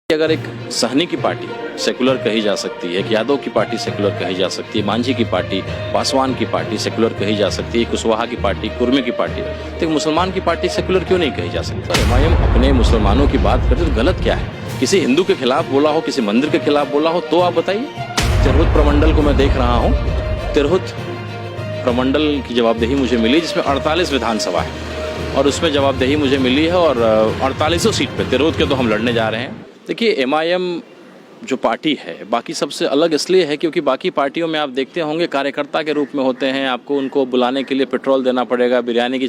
अगर एक सहनी की पार्टी सेकुलर कही जा सकती है, कि यादव की पार्टी सेकुलर कही जा सकती है, मांझी की पार्टी, पासवान की पार्टी सेकुलर कही जा सकती है, कुशवाहा की पार्टी, कुर्मी की पार्टी, तो एक मुसलमान की पार्टी सेकुलर क्यों नहीं कही जा सकती? एमआईएम अपने मुसलमानों की बात करते तो गलत क्या है? किसी हिंदू के खिलाफ बोला हो, किसी मंदिर के खिलाफ बोला हो तो आप बताइए। तिरहुत प्रमंडल को मैं देख रहा हूँ, तिरहुत प्रमंडल की जवाबदेही मुझे मिली जिसमें 48 विधानसभा है और उसमें जवाबदेही मुझे मिली है और 48 सीट पे तिरहुत के तो हम लड़ने जा रहे हैं। देखिए, एमआईएम जो पार्टी है बाकी सबसे अलग इसलिए है क्योंकि बाकी पार्टियों में आप देखते होंगे कार्यकर्ता के रूप में होते हैं, आपको उनको बुलाने के लिए पेट्रोल देना पड़ेगा, बिरयानी की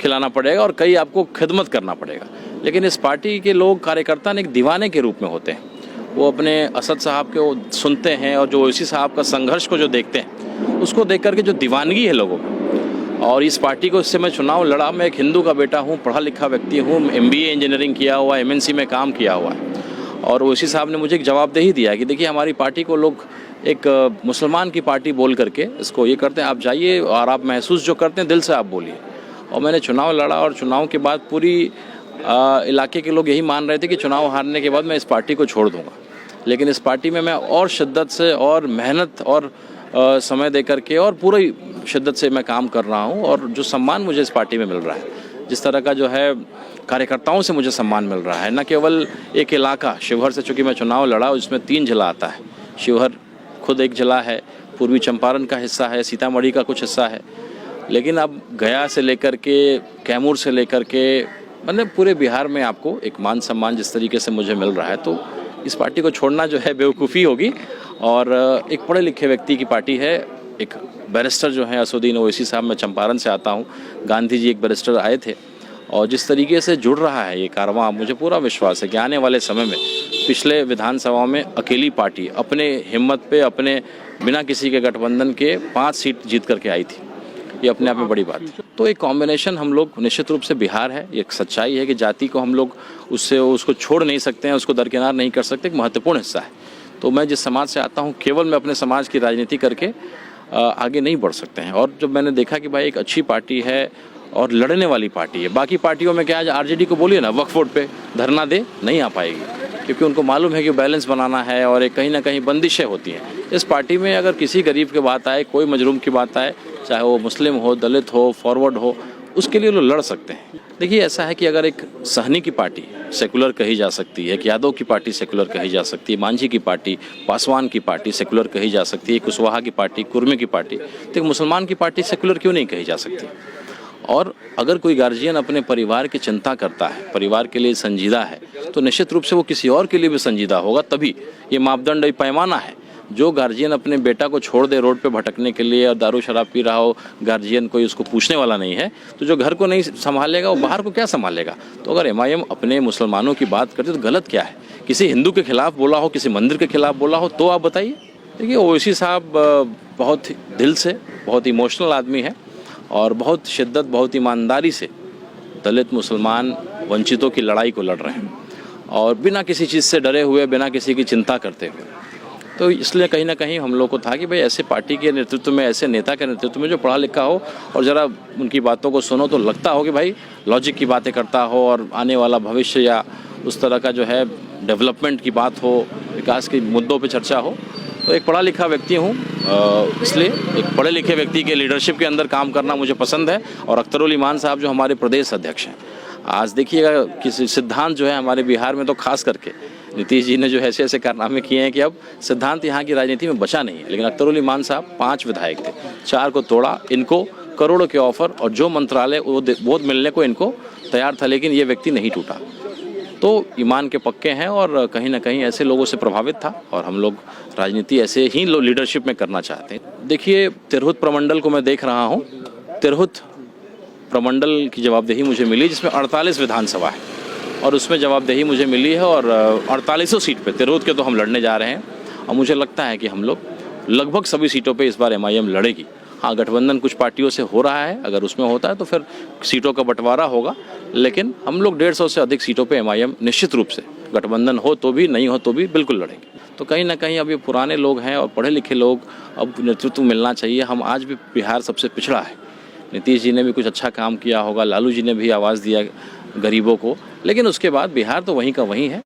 खिलाना पड़ेगा और कई आपको खिदमत करना पड़ेगा। लेकिन इस पार्टी के लोग कार्यकर्ता ने एक दीवाने के रूप में होते हैं। वो अपने असद साहब को सुनते हैं और जो ओवैसी साहब का संघर्ष को जो देखते हैं उसको देख करके जो दीवानगी है लोगों में। और इस पार्टी को इससे मैं चुनाव लड़ा। मैं एक हिंदू का बेटा हूँ, पढ़ा लिखा व्यक्ति हूँ, MBA इंजीनियरिंग किया हुआ, MNC में काम किया हुआ है। और ओवैसी साहब ने मुझे एक जवाबदेही दिया कि देखिए हमारी पार्टी को लोग एक मुसलमान की पार्टी बोल करके इसको ये करते हैं, आप जाइए और आप महसूस जो करते हैं दिल से आप बोलिए। और मैंने चुनाव लड़ा और चुनाव के बाद पूरी इलाके के लोग यही मान रहे थे कि चुनाव हारने के बाद मैं इस पार्टी को छोड़ दूंगा। लेकिन इस पार्टी में मैं और शिद्दत से और मेहनत और समय दे करके और पूरी शिद्दत से मैं काम कर रहा हूँ। और जो सम्मान मुझे इस पार्टी में मिल रहा है, जिस तरह का जो है कार्यकर्ताओं से मुझे सम्मान मिल रहा है, न केवल एक इलाका शिवहर से, चूँकि मैं चुनाव लड़ा उसमें 3 जिला आता है। शिवहर खुद एक जिला है, पूर्वी चंपारण का हिस्सा है, सीतामढ़ी का कुछ हिस्सा है, लेकिन अब गया से लेकर के कैमूर से लेकर के मतलब पूरे बिहार में आपको एक मान सम्मान जिस तरीके से मुझे मिल रहा है, तो इस पार्टी को छोड़ना जो है बेवकूफ़ी होगी। और एक पढ़े लिखे व्यक्ति की पार्टी है, एक बैरिस्टर जो है असदुद्दीन ओवैसी साहब, मैं चंपारण से आता हूँ, गांधी जी एक बैरिस्टर आए थे, और जिस तरीके से जुड़ रहा है ये कारवां, मुझे पूरा विश्वास है कि आने वाले समय में पिछले विधानसभाओं में अकेली पार्टी अपने हिम्मत पे, अपने बिना किसी के गठबंधन के 5 सीट जीत करके आई थी। ये अपने आप में बड़ी बात है। तो एक कॉम्बिनेशन हम लोग निश्चित रूप से बिहार है, एक सच्चाई है कि जाति को हम लोग उसको छोड़ नहीं सकते हैं, उसको दरकिनार नहीं कर सकते, एक महत्वपूर्ण हिस्सा है। तो मैं जिस समाज से आता हूँ केवल मैं अपने समाज की राजनीति करके आगे नहीं बढ़ सकते हैं। और जब मैंने देखा कि भाई एक अच्छी पार्टी है और लड़ने वाली पार्टी है, बाकी पार्टियों में क्या आज RJD को बोलिए ना वक्फ बोर्ड पे धरना दे, नहीं आ पाएगी, क्योंकि उनको मालूम है कि बैलेंस बनाना है और एक कहीं ना कहीं बंदिशें होती हैं। इस पार्टी में अगर किसी गरीब की बात आए, कोई मजलूम की बात आए, चाहे वो मुस्लिम हो, दलित हो, फॉरवर्ड हो, उसके लिए लोग लड़ सकते हैं। देखिए, ऐसा है कि अगर एक सहनी की पार्टी सेकुलर कही जा सकती है, कि यादव की पार्टी सेकुलर कही जा सकती है, मांझी की पार्टी, पासवान की पार्टी सेकुलर कही जा सकती है, कुशवाहा की पार्टी, कुर्मी की पार्टी, तो एक मुसलमान की पार्टी सेकुलर क्यों नहीं कही जा सकती? और अगर कोई गार्जियन अपने परिवार की चिंता करता है, परिवार के लिए संजीदा है, तो निश्चित रूप से वो किसी और के लिए भी संजीदा होगा। तभी ये मापदंड, ये पैमाना है। जो गार्जियन अपने बेटा को छोड़ दे रोड पे भटकने के लिए और दारू शराब पी रहा हो, गार्जियन कोई उसको पूछने वाला नहीं है, तो जो घर को नहीं संभालेगा वो बाहर को क्या संभालेगा? तो अगर एमआईएम अपने मुसलमानों की बात करते तो गलत क्या है? किसी हिंदू के खिलाफ बोला हो, किसी मंदिर के खिलाफ बोला हो तो आप बताइए। देखिए, ओवैसी साहब बहुत दिल से, बहुत इमोशनल आदमी है और बहुत शिद्दत, बहुत ईमानदारी से दलित, मुसलमान, वंचितों की लड़ाई को लड़ रहे हैं और बिना किसी चीज़ से डरे हुए, बिना किसी की चिंता करते हुए। तो इसलिए कहीं ना कहीं हम लोग को था कि भाई ऐसे पार्टी के नेतृत्व में, ऐसे नेता के नेतृत्व में जो पढ़ा लिखा हो और ज़रा उनकी बातों को सुनो तो लगता हो कि भाई लॉजिक की बातें करता हो और आने वाला भविष्य या उस तरह का जो है डेवलपमेंट की बात हो, विकास के मुद्दों पर चर्चा हो। तो एक पढ़ा लिखा व्यक्ति हूँ, इसलिए एक पढ़े लिखे व्यक्ति के लीडरशिप के अंदर काम करना मुझे पसंद है। और अख्तरुल ईमान साहब जो हमारे प्रदेश अध्यक्ष हैं, आज देखिएगा किसी सिद्धांत जो है हमारे बिहार में तो खास करके नीतीश जी ने जो ऐसे ऐसे कारनामे किए हैं कि अब सिद्धांत यहाँ की राजनीति में बचा नहीं है। लेकिन अख्तरुल ईमान साहब 5 विधायक थे, 4 को तोड़ा, इनको करोड़ों के ऑफर और जो मंत्रालय वो मिलने को इनको तैयार था, लेकिन ये व्यक्ति नहीं टूटा। तो ईमान के पक्के हैं और कहीं ना कहीं ऐसे लोगों से प्रभावित था और हम लोग राजनीति ऐसे ही लीडरशिप में करना चाहते हैं। देखिए, तिरहुत प्रमंडल को मैं देख रहा हूँ, तिरहुत प्रमंडल की जवाबदेही मुझे मिली जिसमें 48 विधानसभा है और उसमें जवाबदेही मुझे मिली है और 48 सीट पे तिरहुत के तो हम लड़ने जा रहे हैं। और मुझे लगता है कि हम लोग लगभग सभी सीटों पे इस बार एमआईएम लड़ेगी। हाँ, गठबंधन कुछ पार्टियों से हो रहा है, अगर उसमें होता है तो फिर सीटों का बंटवारा होगा, लेकिन हम लोग 150 से अधिक सीटों पे एमआईएम निश्चित रूप से, गठबंधन हो तो भी, नहीं हो तो भी, बिल्कुल लड़ेंगे। तो कहीं ना कहीं अब ये पुराने लोग हैं और पढ़े लिखे लोग, अब नेतृत्व मिलना चाहिए। हम आज भी बिहार सबसे पिछड़ा है, नीतीश जी ने भी कुछ अच्छा काम किया होगा, लालू जी ने भी आवाज़ दिया गरीबों को, लेकिन उसके बाद बिहार तो वहीं का वहीं है।